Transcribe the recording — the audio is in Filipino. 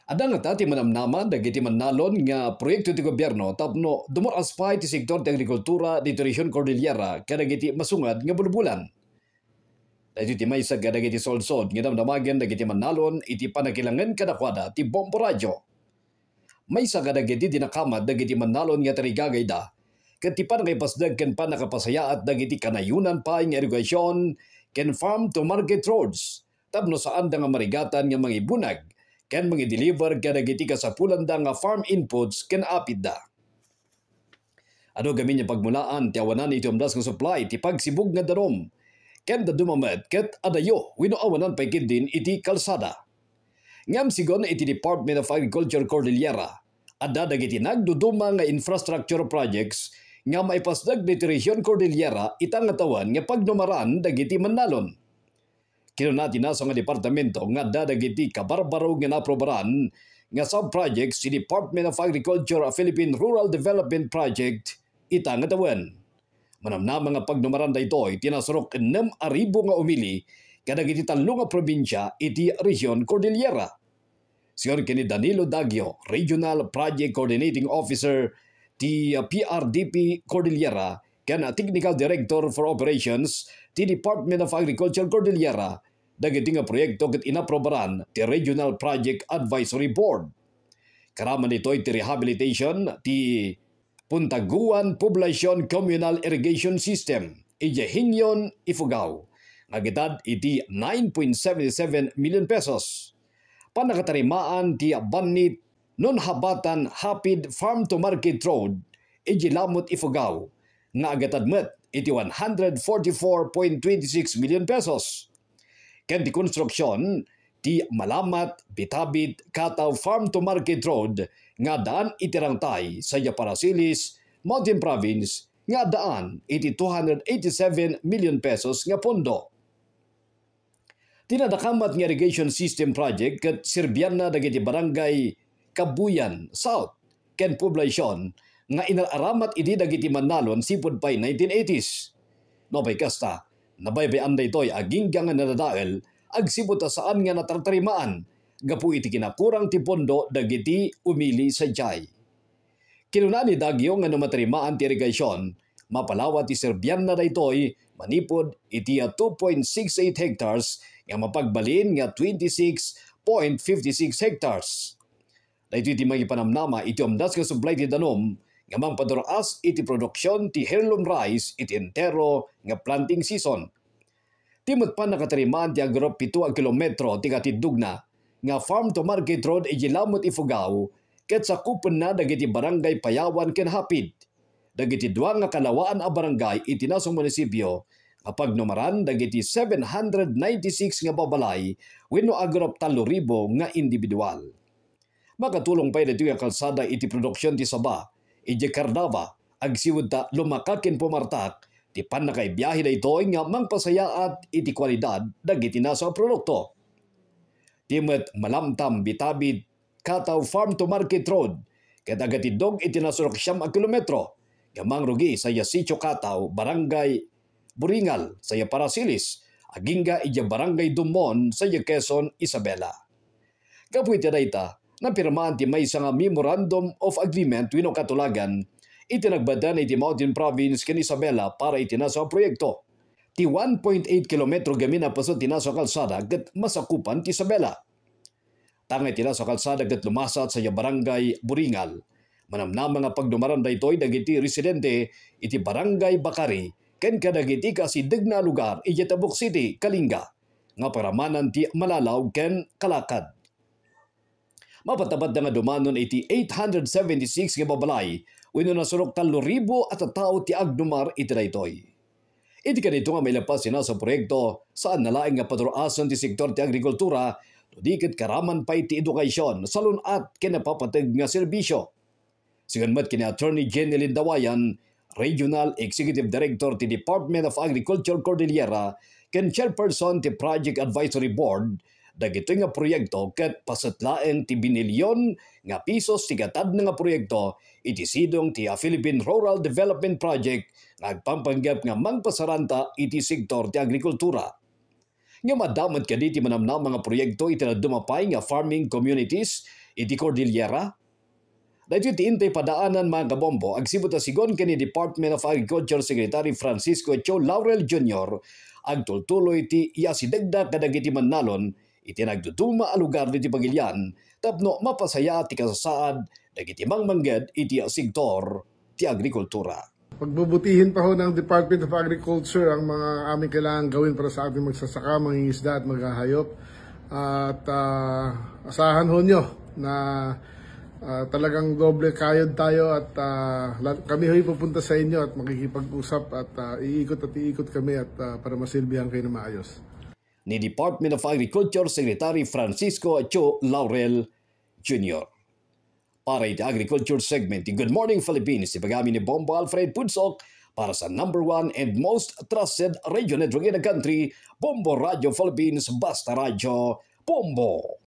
Adang nga ti manamnaman dagiti mannalon nga proyekto ti gobyerno tapno dumoraspay ti sektor ti agrikultura dito Region Cordillera kadagiti masungad nga bulubulan. Dahil ti maysa kadagiti solsod nga damdamagan dagiti mannalon iti panakilangan kadakwada ti Bombo Radio. Maysa kadagiti dinakamad dagiti mannalon nga tarigagayda ket ti panakipasdag ken panakapasaya at dagiti kanayunan pa nga irigasyon ken farm to market roads tapno saan da nga marigatan nga mangibunag ken mangi-deliver kadagiti kasapulan da nga farm inputs ken apid da. Ano gamin yung pagmulaan ti awanan iti umdas nga supply ti pagsibug nga darom ken da dumamet ket adayo wenno awanan paikid din iti kalsada. Ngam sigon iti Department of Agriculture Cordillera adda dagiti nagduduma nga infrastructure projects nga maipasdag diti Region Cordillera itang atawan nga pagnumaran dagiti mannalon. Kinunati na sa nga departamento nga dadagiti kabarbaro nga naprobaran nga sub-projects si Department of Agriculture of Philippine Rural Development Project itang atawan. Manamnama nga pagnumaran da ito tinasarok 6,000 nga umili kadagiti 3 nga probinsya iti Region Cordillera. Siyon kini Danilo Dagio, Regional Project Coordinating Officer ti PRDP Cordillera ken Technical Director for Operations ti Department of Agriculture Cordillera dagiti nga proyekto ket inaprobaran ti Regional Project Advisory Board. Karaman ito iti rehabilitation ti Puntaguan Poblacion Communal Irrigation System Ijehinyon Ifugao nga gitad iti 9.77 million pesos. Panakatarimaan ti Banit Non-Habatan Hapid Farm to Market Road Ijilamot Ifugao nga agatadmet iti 144.26 million pesos. Ken ti konstruksyon ti Malamat Bitabit Kataw Farm to Market Road nga daan itirangtay sa Yaparasilis, Mountain Province nga daan iti 287 million pesos nga pondo. Tinadakamat nga irrigation system project ket sirbyan na dagiti barangay Kabuyan South ken Poblacion nga inaramat iti dagiti mannalon sipud pay 1980s. Nopay kasta nabaybayan da ito'y agingga nga nadadael agsibot saan nga natartarimaan gapu iti kinakurang ti pondo dagiti umili sa jay. Kinuna ni Dagyo nga namatarimaan ti irigasyon mapalawa ti serbyan na daytoy manipod iti 2.68 hectares nga mapagbalin nga 26.56 hectares. Daytoy ti magipanamnama iti umdas nga supply ti danom nga mangpaduraas iti produksyon ti heirloom rice iti entero nga planting season. Timot pa nakatarimaan ti agro 7 kilometro ti katidugna nga farm to market road Ijilamot Ifugao ket sakupon na dagiti barangay Payawan ken Hapid. Dagiti 2 nga kalawaan a barangay iti nasong munisipyo nga pagnumaran dagiti 796 nga babalay wenno agro 3,000 nga individual. Makatulong pa iti nga kalsada iti produksyon ti saba iti Cardava agsiwud ta lumakaken pumartak ti panakaibiyahe da ito nga mangpasayaat iti kwalidad dagiti nasa produkto. Timet Malamtam Bitabit Kataw Farm to Market Road ket agatidog iti nasurok 9 kilometro nga mangrugi sa Yasicho Kataw Barangay Buringal sa Yaparasilis agingga iti Barangay Dumon sa Quezon Isabela. Kapu iti dayta napirmahan ti maysa nga Memorandum of Agreement wenno katulagan itinagbadan iti Mountain Province ken Isabela para itinasa proyekto. Ti 1.8 kilometro gamin na paso tinasa kalsada ket masakupan ti Isabela. Tangay tinasa kalsada ket lumasat sa Barangay Buringal. Manamnama nga pagdumaran daytoy dagiti residente iti Barangay Bakari ken kadagiti kasideg na lugar iti Tabuk City, Kalinga nga paramanan ti Malalaw ken Kalakad. Mapatapat na nga dumanon iti 876 nga babalay wenno nasurok 3,000 at tao ti agdumar iti daytoy. Iti kanito nga may lapas sina sa proyekto saan nalaing nga paduraasan ti sektor ti agrikultura tudikit karaman pa iti edukasyon sa lunat ken napapateg nga serbisyo. Siganmat kini Attorney Jenny Lindawayan, Regional Executive Director ti Department of Agriculture Cordillera ken Chairperson ti Project Advisory Board, dagito nga proyekto ket pasatlaeng ti binilyon nga pisos ti gatad nga proyekto iti sidong ti Philippine Rural Development Project nga agpampanggap nga mangpasaranta iti sektor ti agrikultura. Nga madamat kaditi manamnam mga proyekto iti dumapay nga farming communities iti Cordillera. Dahil tiintay padaanan mga kabombo, agsibot na sigon kini Department of Agriculture Secretary Francisco Cho Laurel Jr. agtultuloy ti iasidagda kadagiti mannalon iti nagduduma a lugar iti Pagilian tapno mapasaya ti kasasaad dagiti mangmangged iti sektor ti agrikultura. Pagbubutihin pa ho ng Department of Agriculture ang mga aming kailangan gawin para sa ating magsasaka, mangingisda at maghahayop. At asahan ho nyo na talagang doble kayod tayo at kami ho'y pupunta sa inyo at makikipag-usap at iikot kami at para masilbihan kayo na maayos. Ni Department of Agriculture Secretary Francisco Cho Laurel Jr. Para iti Agriculture segment, Good Morning Philippines, ipagami ni Bombo Alfred Pudsok para sa #1 and most trusted radio network in the country, Bombo Radio Philippines, Basta Radio, Bombo.